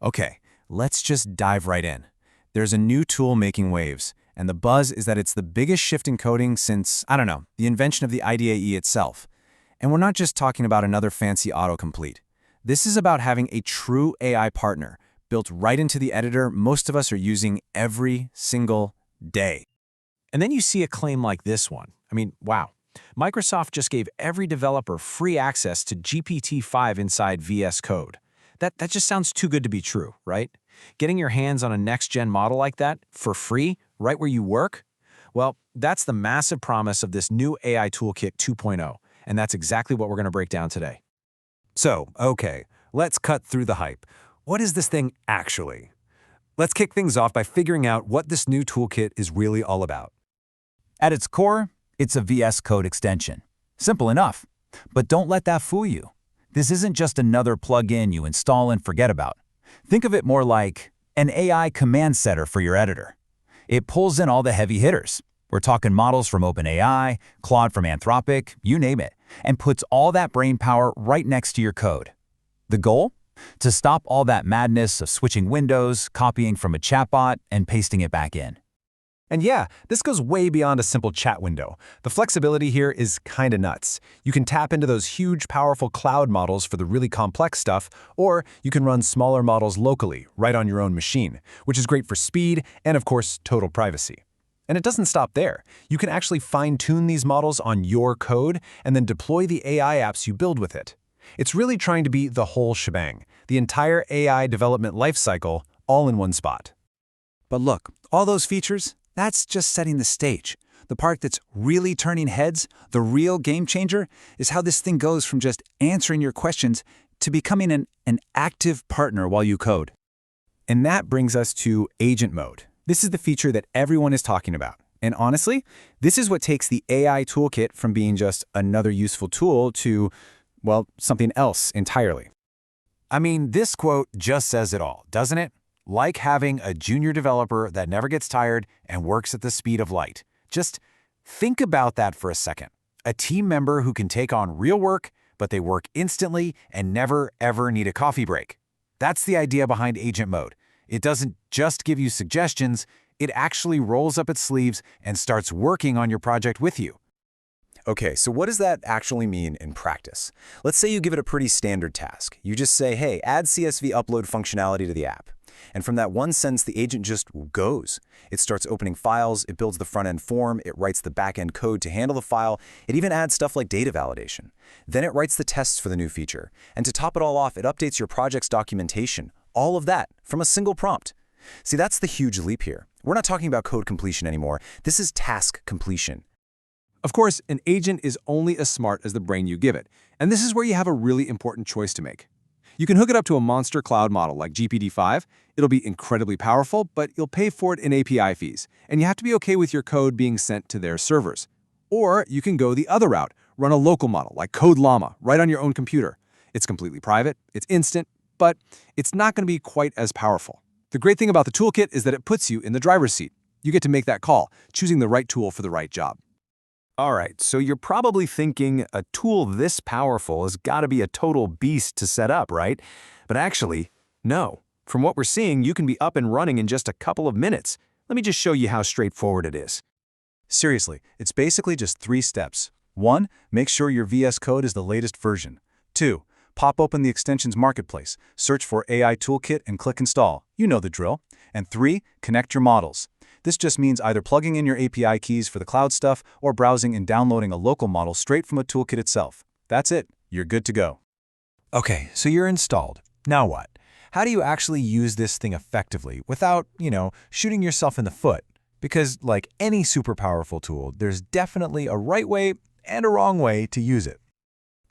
Okay, let's just dive right in. There's a new tool making waves, and the buzz is that it's the biggest shift in coding since, I don't know, the invention of the IDE itself. And we're not just talking about another fancy autocomplete. This is about having a true AI partner built right into the editor most of us are using every single day. And then you see a claim like this one. I mean, wow. Microsoft just gave every developer free access to GPT-5 inside VS Code. That just sounds too good to be true, right? Getting your hands on a next-gen model like that for free, right where you work? Well, that's the massive promise of this new AI Toolkit 2.0, and that's exactly what we're going to break down today. So, okay, let's cut through the hype. What is this thing actually? Let's kick things off by figuring out what this new toolkit is really all about. At its core, it's a VS Code extension. Simple enough. But don't let that fool you. This isn't just another plugin you install and forget about. Think of it more like an AI command setter for your editor. It pulls in all the heavy hitters. We're talking models from OpenAI, Claude from Anthropic, you name it, and puts all that brain power right next to your code. The goal? To stop all that madness of switching windows, copying from a chatbot, and pasting it back in. And yeah, this goes way beyond a simple chat window. The flexibility here is kinda nuts. You can tap into those huge, powerful cloud models for the really complex stuff, or you can run smaller models locally, right on your own machine, which is great for speed and, of course, total privacy. And it doesn't stop there. You can actually fine-tune these models on your code and then deploy the AI apps you build with it. It's really trying to be the whole shebang, the entire AI development lifecycle, all in one spot. But look, all those features, that's just setting the stage. The part that's really turning heads, the real game changer, is how this thing goes from just answering your questions to becoming an active partner while you code. And that brings us to agent mode. This is the feature that everyone is talking about. And honestly, this is what takes the AI toolkit from being just another useful tool to, well, something else entirely. I mean, this quote just says it all, doesn't it? Like having a junior developer that never gets tired and works at the speed of light. Just think about that for a second. A team member who can take on real work, but they work instantly and never, ever need a coffee break. That's the idea behind agent mode. It doesn't just give you suggestions, it actually rolls up its sleeves and starts working on your project with you. Okay, so what does that actually mean in practice? Let's say you give it a pretty standard task. You just say, hey, add CSV upload functionality to the app. And from that one sentence, the agent just goes. It starts opening files, it builds the front-end form, it writes the back-end code to handle the file, it even adds stuff like data validation. Then it writes the tests for the new feature. And to top it all off, it updates your project's documentation. All of that from a single prompt. See, that's the huge leap here. We're not talking about code completion anymore. This is task completion. Of course, an agent is only as smart as the brain you give it, and this is where you have a really important choice to make. You can hook it up to a monster cloud model like GPT-5. It'll be incredibly powerful, but you'll pay for it in API fees, and you have to be okay with your code being sent to their servers. Or you can go the other route, run a local model like Code Llama right on your own computer. It's completely private, it's instant, but it's not going to be quite as powerful. The great thing about the toolkit is that it puts you in the driver's seat. You get to make that call, choosing the right tool for the right job. All right, so you're probably thinking a tool this powerful has got to be a total beast to set up, right? But actually, no. From what we're seeing, you can be up and running in just a couple of minutes. Let me just show you how straightforward it is. Seriously, it's basically just 3 steps. 1, make sure your VS Code is the latest version. 2, pop open the extensions marketplace, search for AI Toolkit and click install. You know the drill. And 3, connect your models. This just means either plugging in your API keys for the cloud stuff or browsing and downloading a local model straight from a toolkit itself. That's it. You're good to go. Okay, so you're installed. Now what? How do you actually use this thing effectively without, shooting yourself in the foot? Because like any super powerful tool, there's definitely a right way and a wrong way to use it.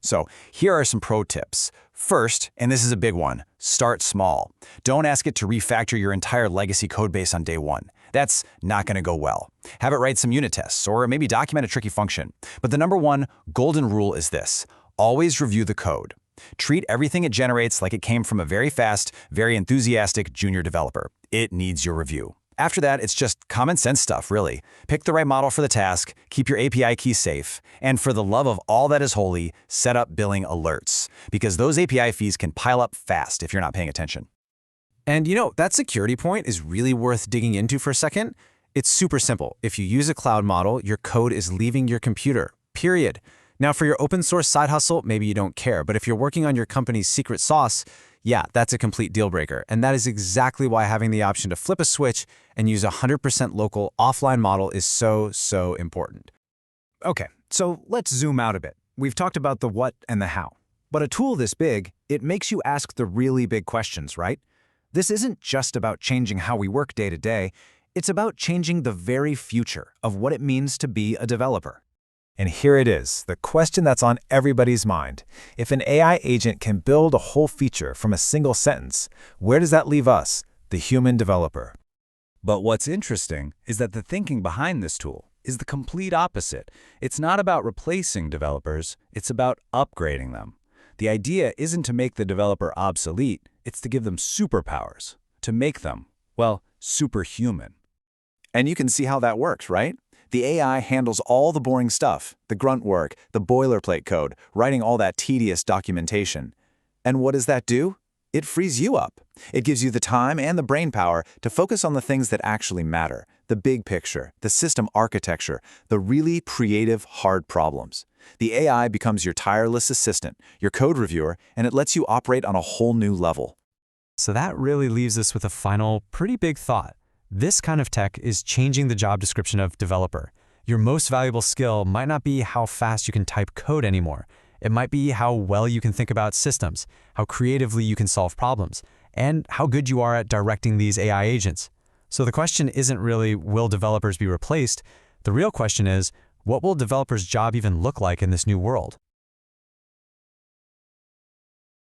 So here are some pro tips. First, and this is a big one, start small. Don't ask it to refactor your entire legacy codebase on day one. That's not going to go well. Have it write some unit tests or maybe document a tricky function. But the number one golden rule is this: always review the code. Treat everything it generates like it came from a very fast, very enthusiastic junior developer. It needs your review. After that, it's just common sense stuff, really. Pick the right model for the task, keep your API keys safe, and for the love of all that is holy, set up billing alerts, because those API fees can pile up fast if you're not paying attention. And that security point is really worth digging into for a second. It's super simple. If you use a cloud model, your code is leaving your computer, period. Now, for your open source side hustle, maybe you don't care. But if you're working on your company's secret sauce, yeah, that's a complete deal breaker. And that is exactly why having the option to flip a switch and use a 100% local offline model is so important. Okay, so let's zoom out a bit. We've talked about the what and the how. But a tool this big, it makes you ask the really big questions, right? This isn't just about changing how we work day to day. It's about changing the very future of what it means to be a developer. And here it is, the question that's on everybody's mind. If an AI agent can build a whole feature from a single sentence, where does that leave us, the human developer? But what's interesting is that the thinking behind this tool is the complete opposite. It's not about replacing developers, it's about upgrading them. The idea isn't to make the developer obsolete, it's to give them superpowers, to make them, well, superhuman. And you can see how that works, right? The AI handles all the boring stuff, the grunt work, the boilerplate code, writing all that tedious documentation. And what does that do? It frees you up. It gives you the time and the brain power to focus on the things that actually matter, the big picture, the system architecture, the really creative, hard problems. The AI becomes your tireless assistant, your code reviewer, and it lets you operate on a whole new level. So that really leaves us with a final, pretty big thought. This kind of tech is changing the job description of developer. Your most valuable skill might not be how fast you can type code anymore. It might be how well you can think about systems, how creatively you can solve problems, and how good you are at directing these AI agents. So the question isn't really, will developers be replaced? The real question is, what will developers' job even look like in this new world?